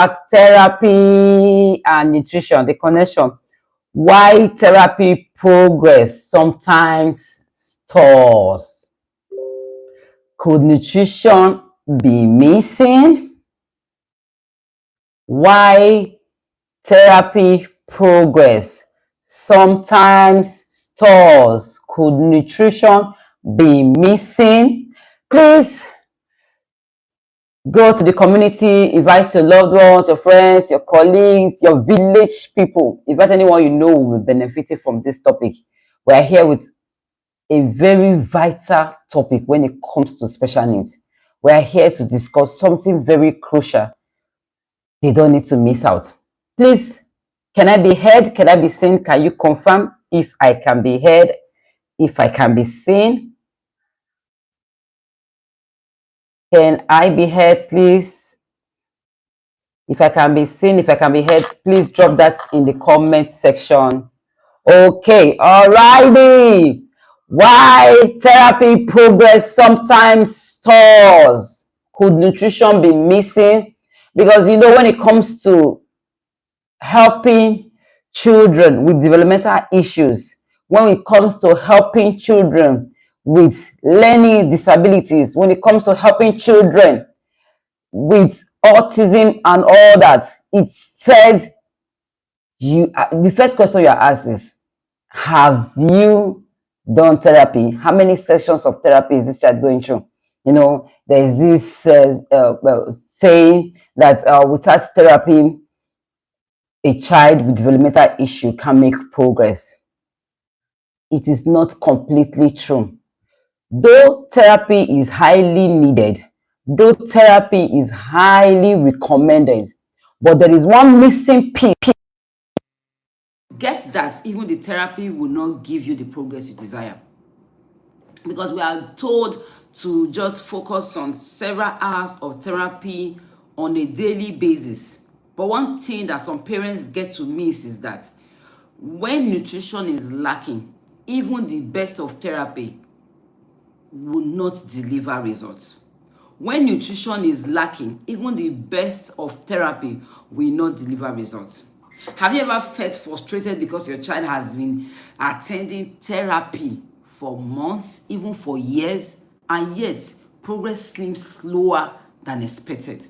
at therapy and nutrition, the connection. Why therapy progress sometimes stalls. Could nutrition be missing? Why therapy progress sometimes stalls. Could nutrition be missing? Please go to the community, invite your loved ones, your friends, your colleagues, your village people. Invite anyone you know will be benefiting from this topic. We're here with a very vital topic when it comes to special needs. We're here to discuss something very crucial. They don't need to miss out. Please, can I be heard? Can I be seen? Can you confirm if I can be heard? If I can be seen? Can I be heard, please? If I can be seen, if I can be heard, please drop that in the comment section. Okay, alrighty. Why therapy progress sometimes stalls? Could nutrition be missing? Because you know, when it comes to helping children with developmental issues, when it comes to helping children with learning disabilities, when it comes to helping children with autism and all that, it said the first question you are asked is, have you done therapy? How many sessions of therapy is this child going through? You know, there is this saying that without therapy, a child with developmental issue can make progress. It is not completely true. Though therapy is highly needed, though therapy is highly recommended, but there is one missing piece. Get that even the therapy will not give you the progress you desire. Because we are told to just focus on several hours of therapy on a daily basis. But one thing that some parents get to miss is that when nutrition is lacking, even the best of therapy will not deliver results. When nutrition is lacking, even the best of therapy will not deliver results. Have you ever felt frustrated because your child has been attending therapy for months, even for years, and yet progress seems slower than expected?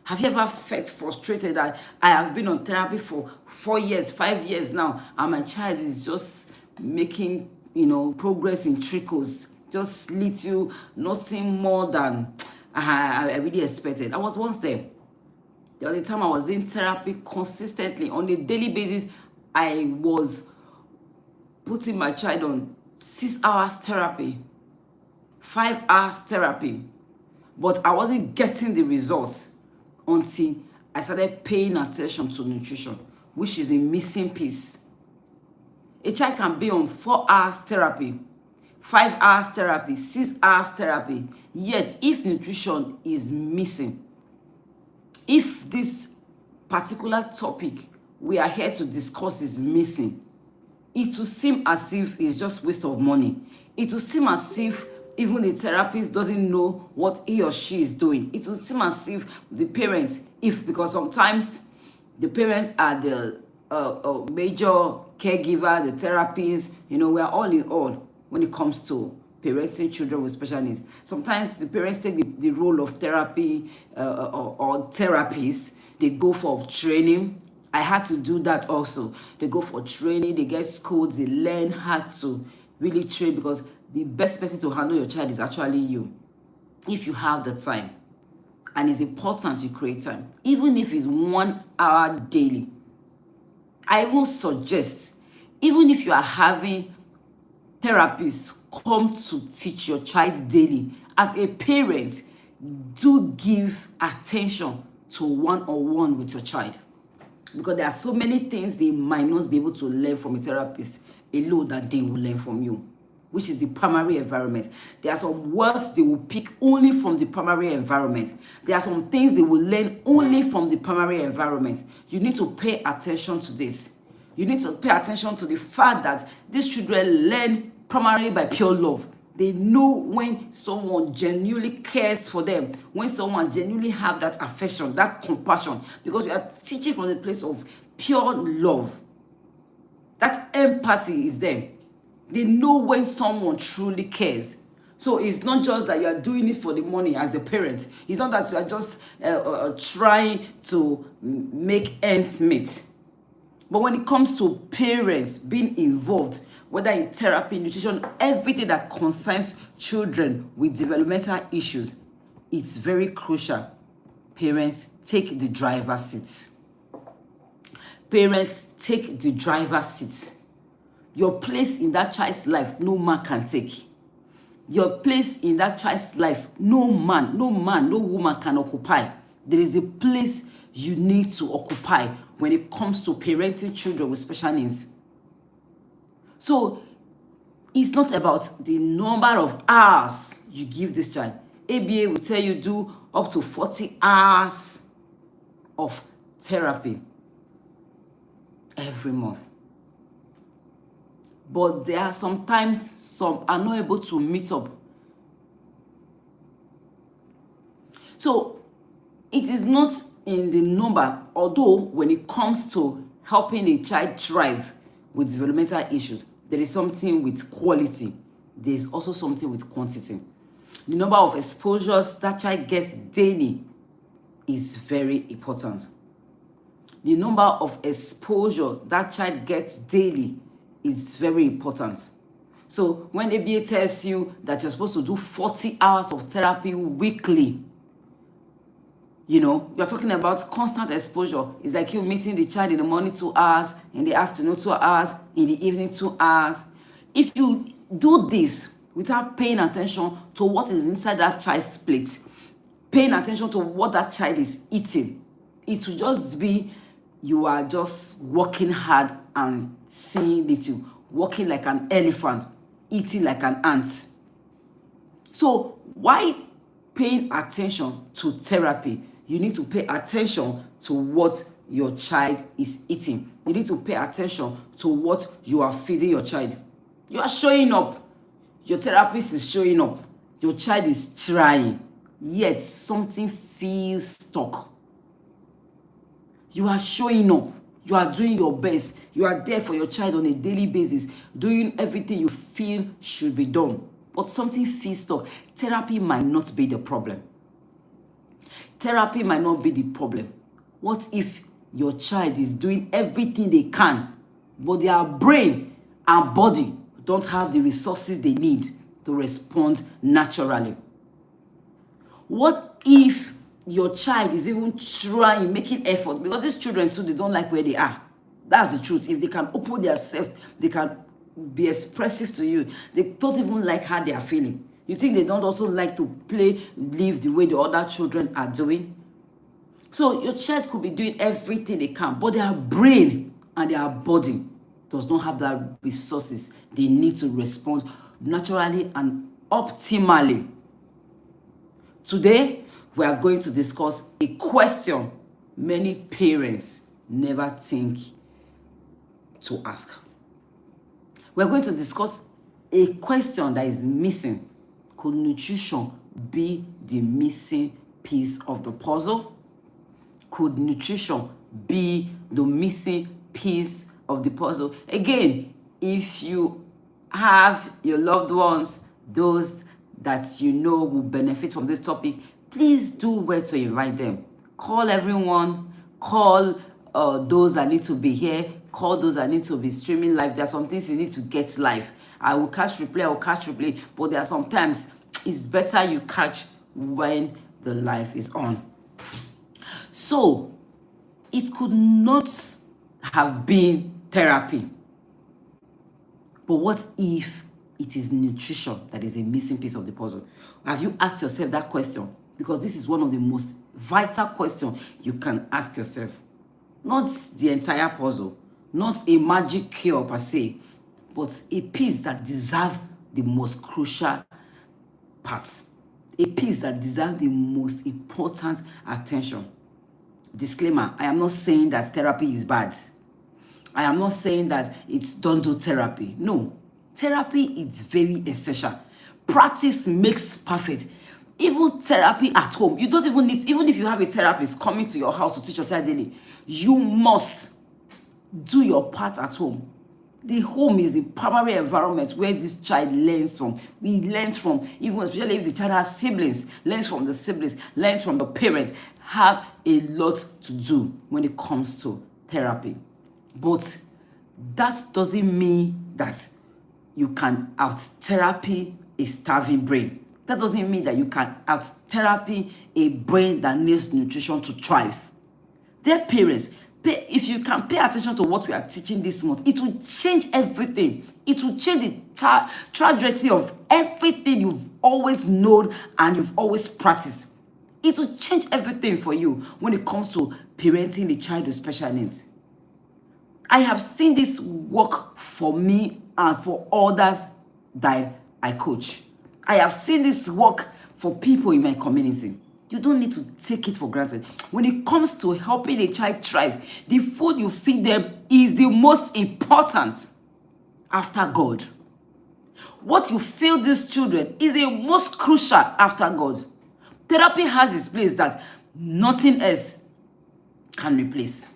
Have you ever felt frustrated that I have been on therapy for 4 years, 5 years now, and my child is just making, progress in trickles, just little, nothing more than I really expected? I was once there. There was a time I was doing therapy consistently on a daily basis. I was putting my child on 6 hours therapy, 5 hours therapy, but I wasn't getting the results until I started paying attention to nutrition, which is a missing piece. A child can be on 4 hours therapy, 5 hours therapy, 6 hours therapy, yet if nutrition is missing, if this particular topic we are here to discuss is missing, it will seem as if it's just waste of money. It will seem as if even the therapist doesn't know what he or she is doing. It will seem as if the parents, because sometimes the parents are the major caregiver, the therapists, we are all in all when it comes to parenting children with special needs. Sometimes the parents take the role of therapy or therapist. They go for training. I had to do that also. They go for training, they get schools, they learn how to really train, because the best person to handle your child is actually you, if you have the time. And it's important to create time, even if it's 1 hour daily. I will suggest, even if you are having therapists come to teach your child daily, as a parent, do give attention to one-on-one with your child, because there are so many things they might not be able to learn from a therapist alone that they will learn from you, which is the primary environment. There are some words they will pick only from the primary environment. There are some things they will learn only from the primary environment. You need to pay attention to this. You need to pay attention to the fact that these children learn primarily by pure love. They know when someone genuinely cares for them, when someone genuinely have that affection, that compassion, because we are teaching from the place of pure love. That empathy is there. They know when someone truly cares. So it's not just that you are doing it for the money as the parents. It's not that you are just trying to make ends meet. But when it comes to parents being involved, whether in therapy, nutrition, everything that concerns children with developmental issues, it's very crucial. Parents, take the driver's seat. Parents, take the driver's seat. Your place in that child's life, no man can take. Your place in that child's life, no man, no woman can occupy. There is a place you need to occupy when it comes to parenting children with special needs. So it's not about the number of hours you give this child. ABA will tell you do up to 40 hours of therapy every month. But there are sometimes some are not able to meet up. So it is not in the number, although when it comes to helping a child thrive with developmental issues, there is something with quality. There is also something with quantity. The number of exposures that child gets daily is very important. The number of exposure that child gets daily is very important. So when ABA tells you that you're supposed to do 40 hours of therapy weekly, you're talking about constant exposure. It's like you meeting the child in the morning 2 hours, in the afternoon 2 hours, in the evening 2 hours. If you do this without paying attention to what is inside that child's plate, paying attention to what that child is eating, it will just be you are just working hard and seeing little, walking like an elephant, eating like an ant. So why paying attention to therapy? You need to pay attention to what your child is eating. You need to pay attention to what you are feeding your child. You are showing up. Your therapist is showing up. Your child is trying, yet something feels stuck. You are showing up. You are doing your best. You are there for your child on a daily basis, doing everything you feel should be done. But something feels stuck. Therapy might not be the problem. Therapy might not be the problem. What if your child is doing everything they can, but their brain and body don't have the resources they need to respond naturally? What if your child is even trying, making effort? Because these children too, they don't like where they are. That's the truth. If they can open themselves, they can be expressive to you. They don't even like how they are feeling. You think they don't also like to play, live the way the other children are doing? So your child could be doing everything they can, but their brain and their body does not have the resources they need to respond naturally and optimally. Today, we are going to discuss a question many parents never think to ask. We're going to discuss a question that is missing. Could nutrition be the missing piece of the puzzle? Could nutrition be the missing piece of the puzzle? Again, if you have your loved ones, those that you know will benefit from this topic, please do well to invite them. Call everyone. Call those that need to be here. Call those that need to be streaming live. There are some things you need to get live. I will catch replay, but there are sometimes it's better you catch when the live is on. So it could not have been therapy. But what if it is nutrition that is a missing piece of the puzzle? Have you asked yourself that question? Because this is one of the most vital questions you can ask yourself. Not the entire puzzle, not a magic cure per se, but a piece that deserves the most crucial parts. A piece that deserves the most important attention. Disclaimer, I am not saying that therapy is bad. I am not saying that don't do therapy. No, therapy is very essential. Practice makes perfect. Even therapy at home, you don't even need, even if you have a therapist coming to your house to teach your child daily, you must do your part at home. The home is the primary environment where this child learns from. He learns from, even especially if the child has siblings, learns from the siblings, learns from the parents. Have a lot to do when it comes to therapy. But that doesn't mean that you can out therapy a starving brain. That doesn't mean that you can out therapy a brain that needs nutrition to thrive. Dear parents, if you can pay attention to what we are teaching this month, it will change everything. It will change the trajectory of everything you've always known and you've always practiced. It will change everything for you when it comes to parenting a child with special needs. I have seen this work for me and for others that I coach. I have seen this work for people in my community. You don't need to take it for granted. When it comes to helping a child thrive, the food you feed them is the most important after God. What you feed these children is the most crucial after God. Therapy has its place that nothing else can replace.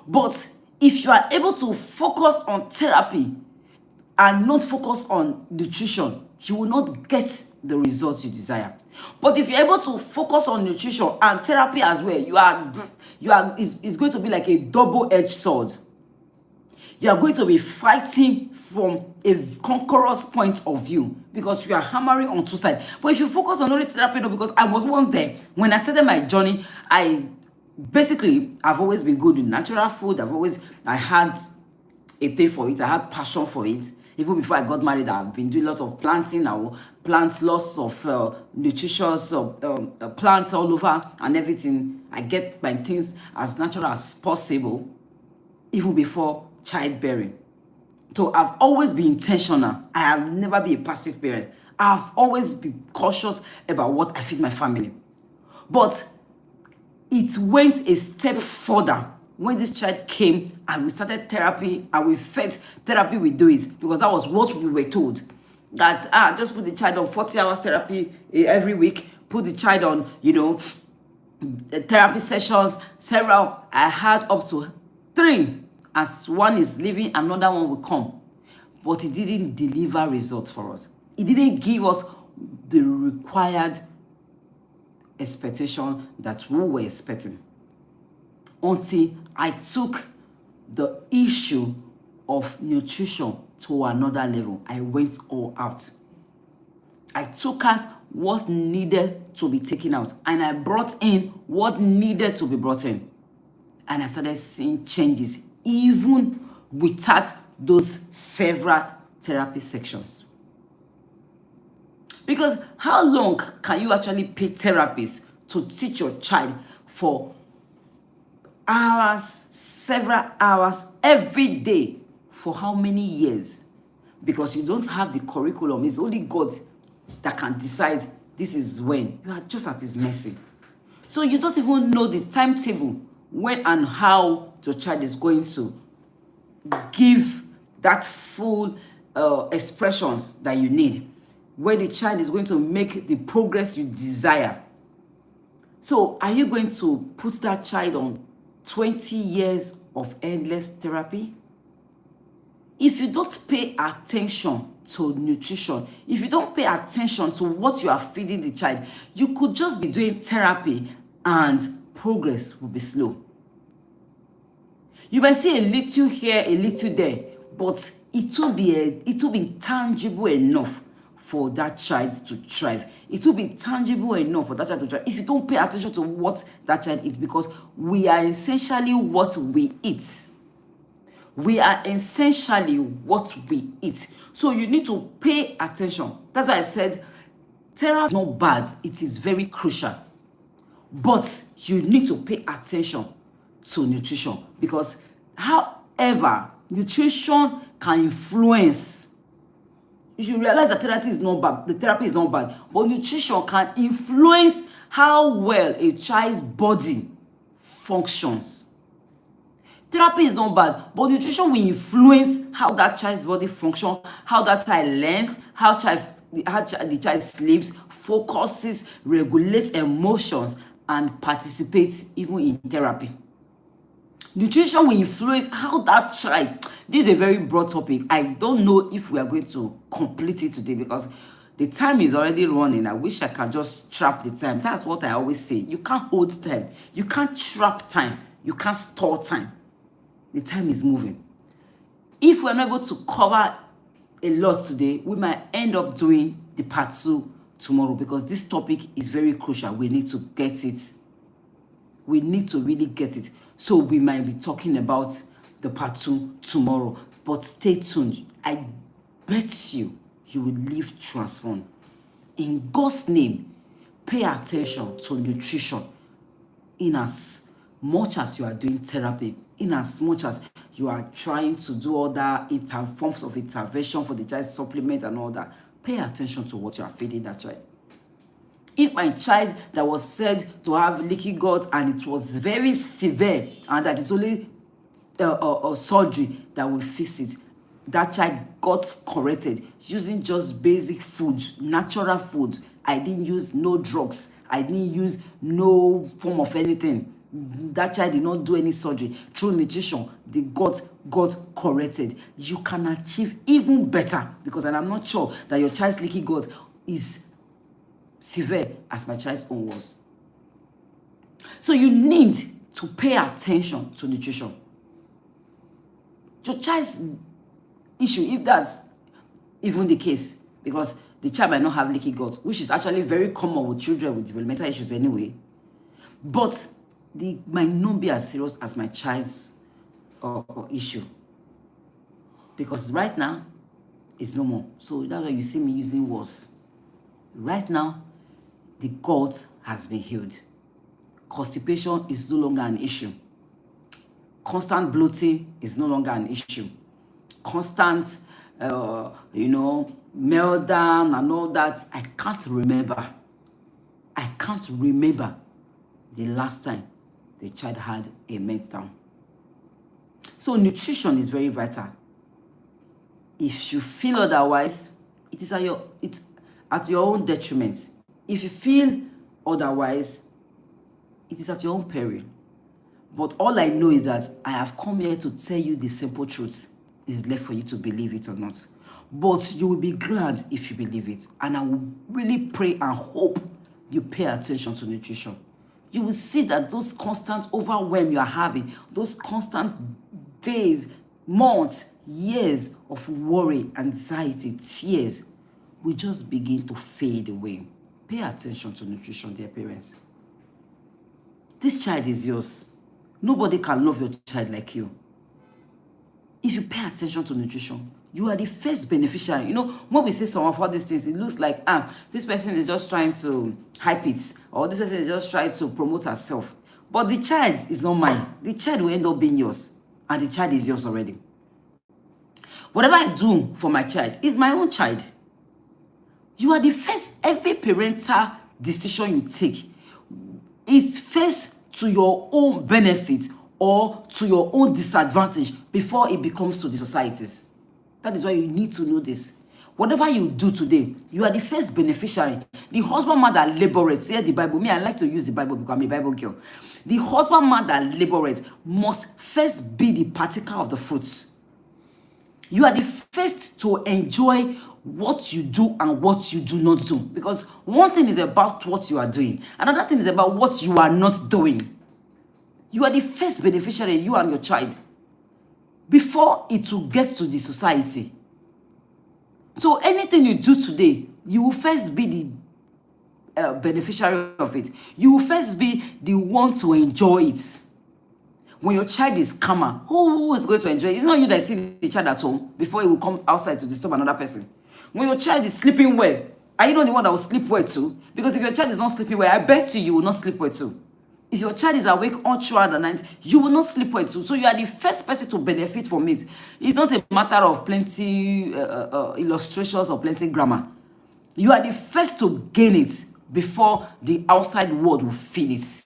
But if you are able to focus on therapy and not focus on nutrition, you will not get the results you desire. But if you're able to focus on nutrition and therapy as well, it's going to be like a double-edged sword. You are going to be fighting from a conqueror's point of view because you are hammering on two sides. But if you focus on only therapy, because I was once there, when I started my journey, I've always been good with natural food. I had a thing for it. I had passion for it. Even before I got married, I've been doing a lot of planting. I will plant lots of nutritious plants all over and everything. I get my things as natural as possible, even before childbearing. So I've always been intentional. I have never been a passive parent. I've always been cautious about what I feed my family. But it went a step further when this child came and we started therapy and we felt therapy, we do it because that was what we were told. That just put the child on 40 hours therapy every week, put the child on, therapy sessions, several. I had up to 3. As one is leaving, another one will come. But it didn't deliver results for us. It didn't give us the required expectation that we were expecting. Until I took the issue of nutrition to another level. I went all out. I took out what needed to be taken out. And I brought in what needed to be brought in. And I started seeing changes, even without those several therapy sections. Because how long can you actually pay therapists to teach your child for hours, several hours, every day? For how many years? Because you don't have the curriculum. It's only God that can decide this is when. You are just at his mercy. So you don't even know the timetable when and how your child is going to give that full expressions that you need, where the child is going to make the progress you desire. So are you going to put that child on 20 years of endless therapy? If you don't pay attention to nutrition, if you don't pay attention to what you are feeding the child, you could just be doing therapy and progress will be slow. You might see a little here, a little there, but it will be tangible enough for that child to thrive. It will be tangible enough for that child to thrive. If you don't pay attention to what that child eats, because we are essentially what we eat. We are essentially what we eat. So you need to pay attention. That's why I said therapy is not bad. It is very crucial. But you need to pay attention to nutrition, because however, nutrition can influence. You should realize that therapy is not bad. The therapy is not bad, but nutrition can influence how well a child's body functions. Therapy is not bad, but nutrition will influence how that child's body functions, how that child learns, how the child sleeps, focuses, regulates emotions, and participates even in therapy. Nutrition will influence how that child. This is a very broad topic. I don't know if we are going to complete it today because the time is already running. I wish I can just trap the time. That's what I always say. You can't hold time. You can't trap time. You can't store time. The time is moving. If we're not able to cover a lot today, we might end up doing the part 2 tomorrow because this topic is very crucial. We need to get it. We need to really get it. So we might be talking about the part 2 tomorrow. But stay tuned. I bet you will live transformed. In God's name, pay attention to nutrition in as much as you are doing therapy, in as much as you are trying to do other forms of intervention for the child, supplement and all that. Pay attention to what you are feeding that child. If my child that was said to have leaky gut and it was very severe and that it's only a surgery that will fix it, that child got corrected using just basic food, natural food. I didn't use no drugs. I didn't use no form of anything. That child did not do any surgery. Through nutrition, the gut got corrected. You can achieve even better because, and I'm not sure that your child's leaky gut is severe as my child's own was. So you need to pay attention to nutrition. Your child's issue, if that's even the case, because the child might not have leaky gut, which is actually very common with children with developmental issues anyway, but they might not be as serious as my child's issue. Because right now, it's no more. So that's why you see me using words. Right now, the gut has been healed. Constipation is no longer an issue. Constant bloating is no longer an issue. Constant, meltdown and all that. I can't remember the last time the child had a meltdown. So nutrition is very vital. If you feel otherwise, it's at your own detriment. If you feel otherwise, it is at your own peril. But all I know is that I have come here to tell you the simple truth. It's left for you to believe it or not. But you will be glad if you believe it. And I will really pray and hope you pay attention to nutrition. You will see that those constant overwhelm you are having, those constant days, months, years of worry, anxiety, tears will just begin to fade away. Pay attention to nutrition, dear parents. This child is yours. Nobody can love your child like you. If you pay attention to nutrition, you are the first beneficiary. You know, when we say some of all these things, it looks like, this person is just trying to hype it, or this person is just trying to promote herself. But the child is not mine. The child will end up being yours, and the child is yours already. Whatever I do for my child is my own child. You are the first. Every parental decision you take is first to your own benefit or to your own disadvantage before it becomes to the societies. That is why you need to know this. Whatever you do today, you are the first beneficiary. The husbandman that laborates, here the Bible, me, I like to use the Bible because I'm a Bible girl. The husbandman that laborates must first be the partaker of the fruits. You are the first to enjoy what you do and what you do not do. Because one thing is about what you are doing. Another thing is about what you are not doing. You are the first beneficiary, you and your child, before it will get to the society. So anything you do today, you will first be the beneficiary of it. You will first be the one to enjoy it. When your child is calmer, who is going to enjoy it? It's not you that see the child at home before it will come outside to disturb another person. When your child is sleeping well, are you not the one that will sleep well too? Because if your child is not sleeping well, I bet you will not sleep well too. If your child is awake all throughout the night, you will not sleep well too. So you are the first person to benefit from it. It's not a matter of plenty illustrations or plenty grammar. You are the first to gain it before the outside world will feel it.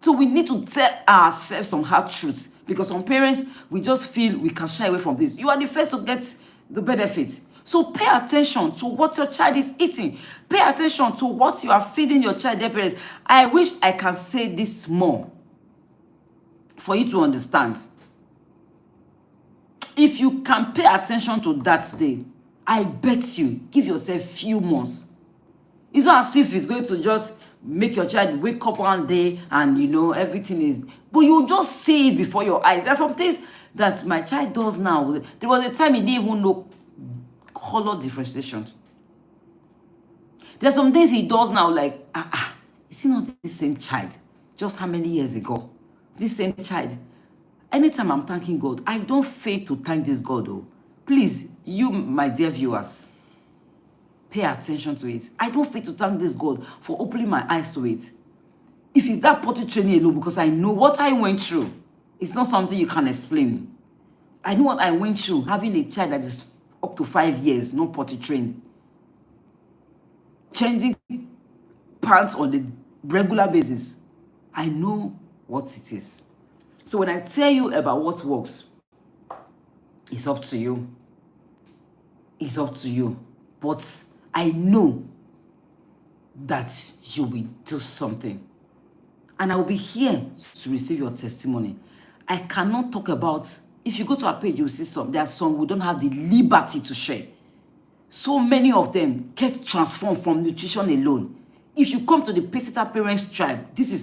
So we need to tell ourselves some hard truths, because some parents, we just feel we can shy away from this. You are the first to get the benefits. So pay attention to what your child is eating. Pay attention to what you are feeding your child, dear parents. I wish I can say this more for you to understand. If you can pay attention to that today, I bet you, give yourself few months. It's not as if it's going to just make your child wake up one day and, you know, everything is... But you just see it before your eyes. There are some things that my child does now. There was a time he didn't even know color differentiation. There's some things he does now, like, is he not the same child? Just how many years ago? This same child. Anytime I'm thanking God, I don't fail to thank this God, though. Please, you, my dear viewers, pay attention to it. I don't fail to thank this God for opening my eyes to it. If it's that potty training alone, because I know what I went through, it's not something you can explain. I know what I went through, having a child that is up to 5 years, not potty trained. Changing pants on the regular basis. I know what it is. So when I tell you about what works, it's up to you. It's up to you. But I know that you will do something. And I will be here to receive your testimony. I cannot talk about, if you go to our page, you'll see some. There are some who don't have the liberty to share. So many of them get transformed from nutrition alone. If you come to the Pesita Parents Tribe, this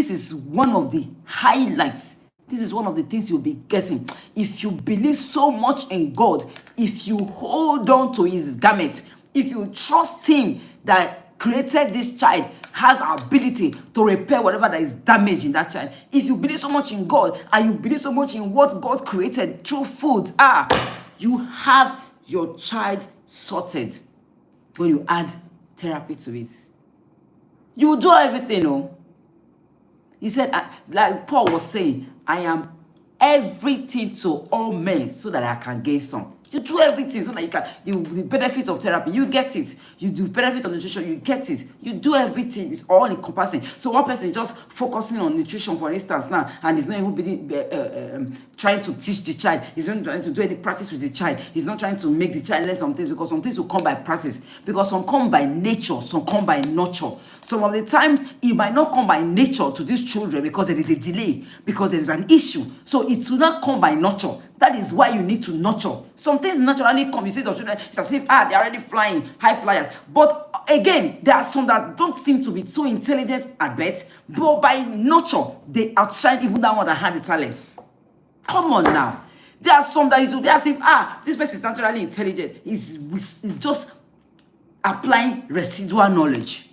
is one of the highlights. This is one of the things you'll be getting. If you believe so much in God, if you hold on to his garment, if you trust him that created this child, has ability to repair whatever that is damaged in that child. If you believe so much in God and you believe so much in what God created through food, you have your child sorted when you add therapy to it. You will do everything, no? He said, like Paul was saying, I am everything to all men so that I can gain some. You do everything so that you can, the benefits of therapy, you get it. You do benefits of nutrition, you get it. You do everything, it's all encompassing. So one person just focusing on nutrition, for instance, now, and he's not even trying to teach the child. He's not trying to do any practice with the child. He's not trying to make the child learn some things, because some things will come by practice. Because some come by nature, some come by nurture. Some of the times, it might not come by nature to these children because there is a delay, because there is an issue. So it will not come by nurture. That is why you need to nurture. Some things naturally come. You see the children, it's as if, they're already flying, high flyers. But again, there are some that don't seem to be so intelligent at best, but by nurture, they outshine even that one that had the talents. Come on now. There are some that will be as if, this person is naturally intelligent. He's just applying residual knowledge.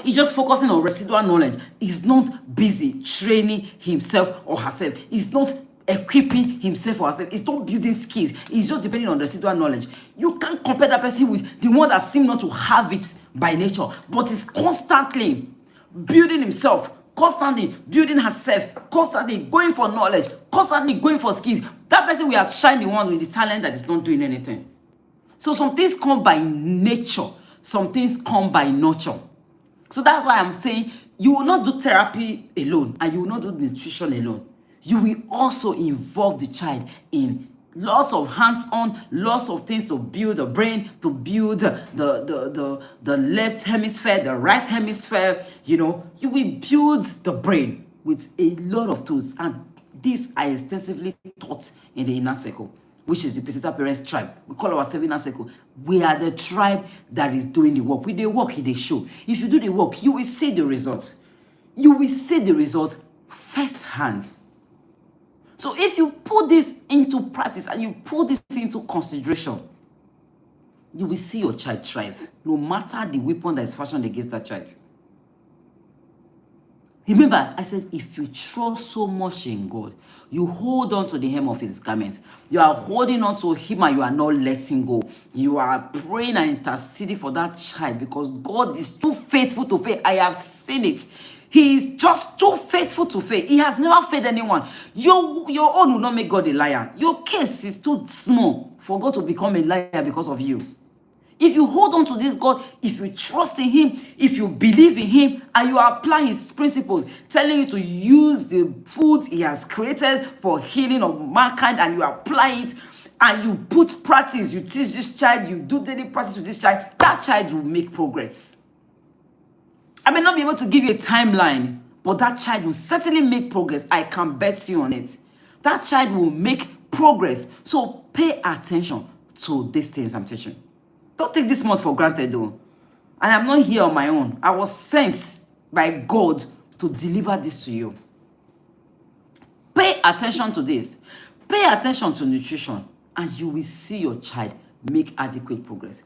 He's just focusing on residual knowledge. He's not busy training himself or herself. He's not equipping himself or herself. He's not building skills. He's just depending on residual knowledge. You can't compare that person with the one that seems not to have it by nature, but is constantly building himself, constantly building herself, constantly going for knowledge, constantly going for skills. That person will outshine the one with the talent that is not doing anything. So some things come by nature, some things come by nurture. So that's why I'm saying you will not do therapy alone and you will not do nutrition alone. You will also involve the child in lots of hands-on, lots of things to build the brain, to build the left hemisphere, the right hemisphere. You know, you will build the brain with a lot of tools. And these are extensively taught in the inner circle, which is the Pesita Parents Tribe. We call ourselves inner circle. We are the tribe that is doing the work. With the work, they show. If you do the work, you will see the results. You will see the results firsthand. So if you put this into practice and you put this into consideration, you will see your child thrive, no matter the weapon that is fashioned against that child. Remember, I said, if you trust so much in God, you hold on to the hem of his garment. You are holding on to him and you are not letting go. You are praying and interceding for that child because God is too faithful to fail. I have seen it. He is just too faithful to fail. He has never failed anyone. Your own will not make God a liar. Your case is too small for God to become a liar because of you. If you hold on to this God, if you trust in him, if you believe in him, and you apply his principles, telling you to use the food he has created for healing of mankind, and you apply it, and you put practice, you teach this child, you do daily practice with this child, that child will make progress. I may not be able to give you a timeline, but that child will certainly make progress. I can bet you on it. That child will make progress. So pay attention to these things I'm teaching. Don't take this much for granted though. And I'm not here on my own. I was sent by God to deliver this to you. Pay attention to this. Pay attention to nutrition, and you will see your child make adequate progress.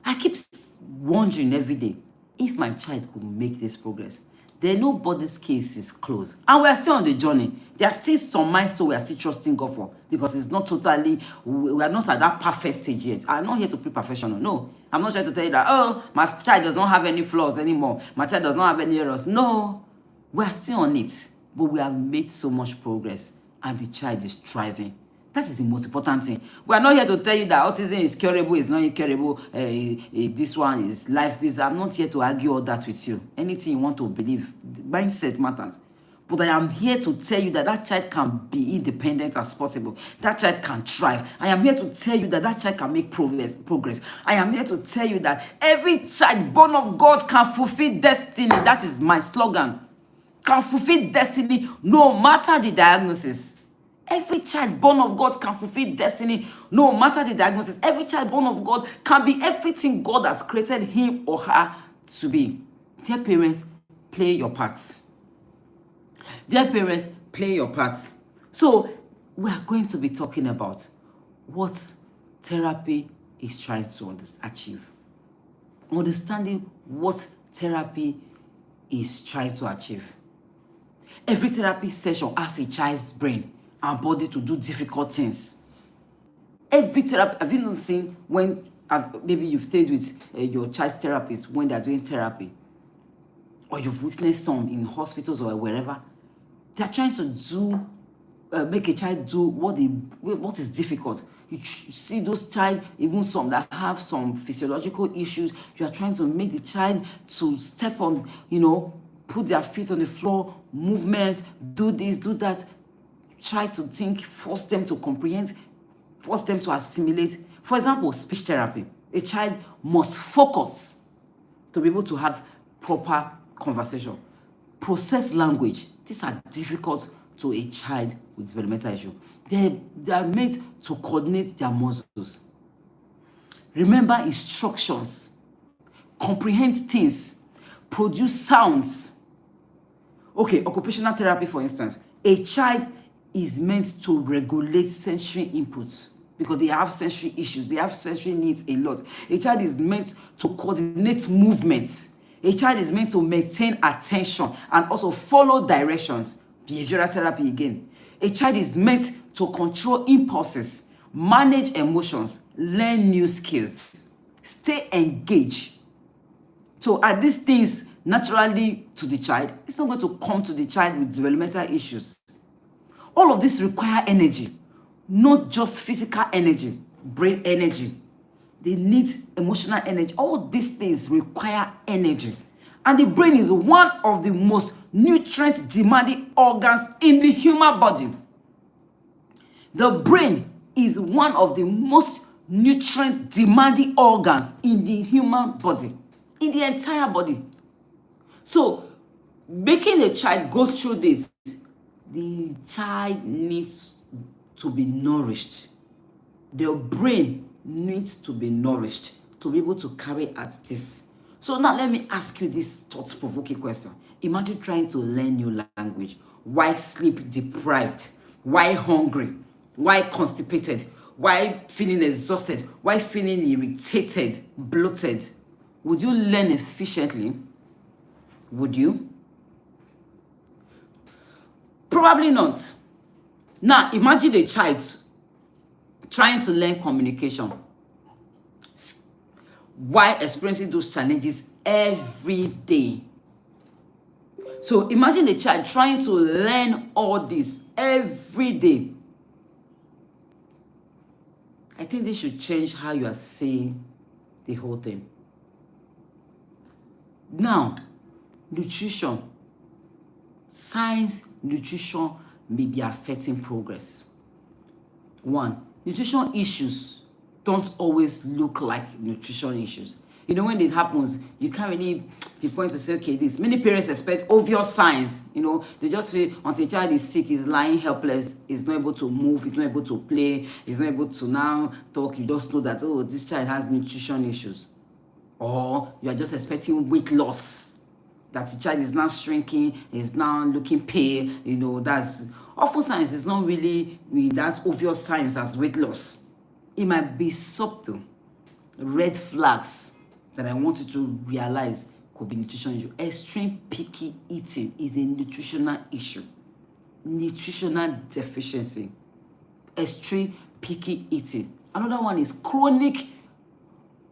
I keep wondering every day, if my child could make this progress, then nobody's case is closed. And we are still on the journey. There are still some milestones we are still trusting God for, because it's not totally, we are not at that perfect stage yet. I'm not here to be professional. No, I'm not trying to tell you that, oh, my child does not have any flaws anymore. My child does not have any errors. No, we are still on it, but we have made so much progress, and the child is thriving. That is the most important thing. We are not here to tell you that autism is curable, it's not incurable, this one is life, this. I'm not here to argue all that with you. Anything you want to believe, the mindset matters. But I am here to tell you that that child can be independent as possible. That child can thrive. I am here to tell you that that child can make progress. I am here to tell you that every child born of God can fulfill destiny. That is my slogan. Can fulfill destiny no matter the diagnosis. Every child born of God can fulfill destiny no matter the diagnosis. Every child born of God can be everything God has created him or her to be. Dear parents, play your parts. Dear parents, play your parts. So we are going to be talking about what therapy is trying to achieve. Understanding what therapy is trying to achieve. Every therapy session has a child's brain and body to do difficult things. Every therapy, have you not seen when maybe you've stayed with your child's therapist when they're doing therapy, or you've witnessed some in hospitals or wherever, they're trying to do, make a child do what is difficult. You see those child, even some that have some physiological issues, you are trying to make the child to step on, put their feet on the floor, movement, do this, do that. Try to think, force them to comprehend, force them to assimilate. For example, speech therapy. A child must focus to be able to have proper conversation. Process language. These are difficult to a child with developmental issue. They are made to coordinate their muscles. Remember instructions. Comprehend things. Produce sounds. Okay, occupational therapy, for instance. A child is meant to regulate sensory inputs because they have sensory issues. They have sensory needs a lot. A child is meant to coordinate movements. A child is meant to maintain attention and also follow directions. Behavioral therapy again. A child is meant to control impulses, manage emotions, learn new skills, stay engaged. So are these things naturally to the child? It's not going to come to the child with developmental issues. All of this require energy, not just physical energy, brain energy. They need emotional energy. All these things require energy. And the brain is one of the most nutrient-demanding organs in the human body. The brain is one of the most nutrient-demanding organs in the human body, in the entire body. So, making a child go through this, the child needs to be nourished. The brain needs to be nourished to be able to carry out this. So now let me ask you this thought-provoking question. Imagine trying to learn new language. Why sleep deprived? Why hungry? Why constipated? Why feeling exhausted? Why feeling irritated, bloated? Would you learn efficiently? Would you? Probably not. Now, imagine a child trying to learn communication while experiencing those challenges every day. So imagine a child trying to learn all this every day. I think this should change how you are seeing the whole thing. Now, nutrition. Science, nutrition may be affecting progress. One, nutrition issues don't always look like nutrition issues. You know, when it happens, you can't really pinpoint to say, okay, this. Many parents expect obvious signs. You know, they just feel until a child is sick, is lying helpless, is not able to move, is not able to play, is not able to now talk. You just know that, oh, this child has nutrition issues. Or you are just expecting weight loss, that the child is now shrinking, is now looking pale. You know, that's often signs. It's not really with that obvious signs as weight loss. It might be subtle red flags that I want you to realize could be nutrition issue. Extreme picky eating is a nutritional issue. Nutritional deficiency. Extreme picky eating. Another one is chronic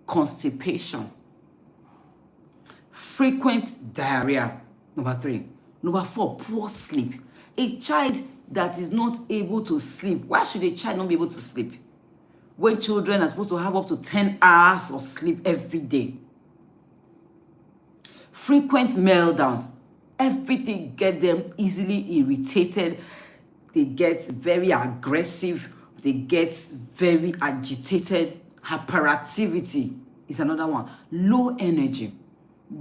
constipation. Frequent diarrhea. Number 3. Number 4, poor sleep. A child that is not able to sleep. Why should a child not be able to sleep when children are supposed to have up to 10 hours of sleep every day? Frequent meltdowns. Everything get them easily irritated. They get very aggressive. They get very agitated. Hyperactivity is another one. Low energy.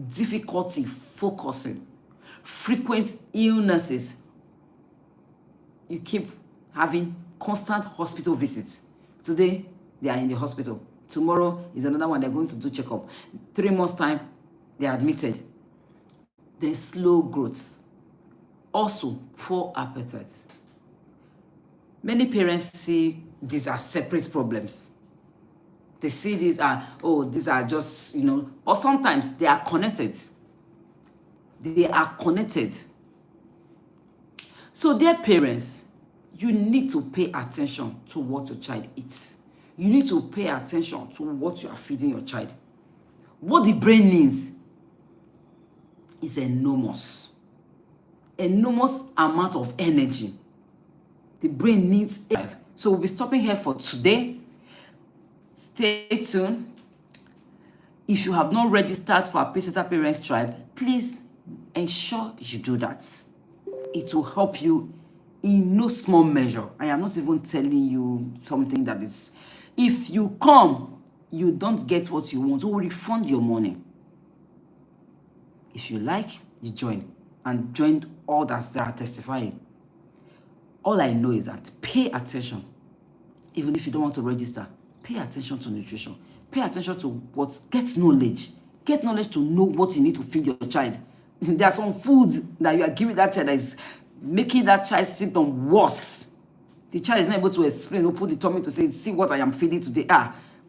Difficulty focusing. Frequent illnesses. You keep having constant hospital visits. Today, they are in the hospital. Tomorrow is another one. They're going to do checkup. 3 months' time, they are admitted. Then slow growth. Also, poor appetite. Many parents see these as separate problems. They see these are, oh, these are just, you know, but sometimes they are connected. They are connected. So, dear parents, you need to pay attention to what your child eats. You need to pay attention to what you are feeding your child. What the brain needs is enormous. Enormous amount of energy. The brain needs it. So we'll be stopping here for today. Stay tuned. If you have not registered for our Pacesetter Parents Tribe, please ensure you do that. It will help you in no small measure. I am not even telling you something that is, if you come, you don't get what you want, we'll refund your money. If you like, you join, and join all that they are testifying. All I know is that pay attention. Even if you don't want to register, pay attention to nutrition. Pay attention to what, get knowledge. Get knowledge to know what you need to feed your child. There are some foods that you are giving that child that is making that child's symptom worse. The child is not able to explain or put the tummy to say, see what I am feeding today.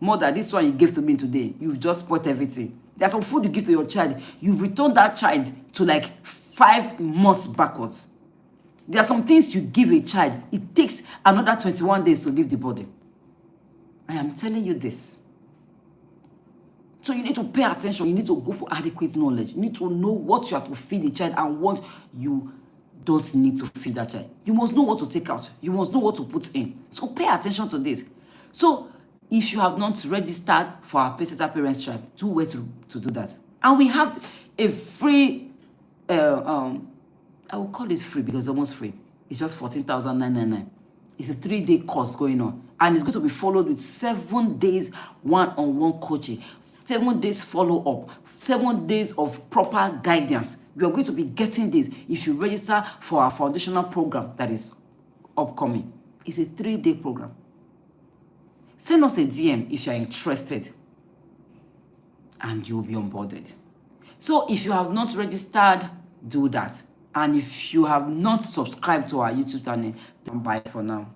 Mother, this one you gave to me today. You've just spoiled everything. There's some food you give to your child. You've returned that child to like 5 months backwards. There are some things you give a child. It takes another 21 days to leave the body. I am telling you this. So you need to pay attention. You need to go for adequate knowledge. You need to know what you have to feed the child and what you don't need to feed that child. You must know what to take out. You must know what to put in. So pay attention to this. So if you have not registered for our Pacesetter Parents Tribe, do where to do that. And we have a free, I will call it free because it's almost free. It's just 14,999. It's a 3-day course going on. And it's going to be followed with 7 days one-on-one coaching, 7 days follow-up, 7 days of proper guidance. You are going to be getting this if you register for our foundational program that is upcoming. It's a 3-day program. Send us a DM if you are interested, and you'll be onboarded. So if you have not registered, do that. And if you have not subscribed to our YouTube channel, bye for now.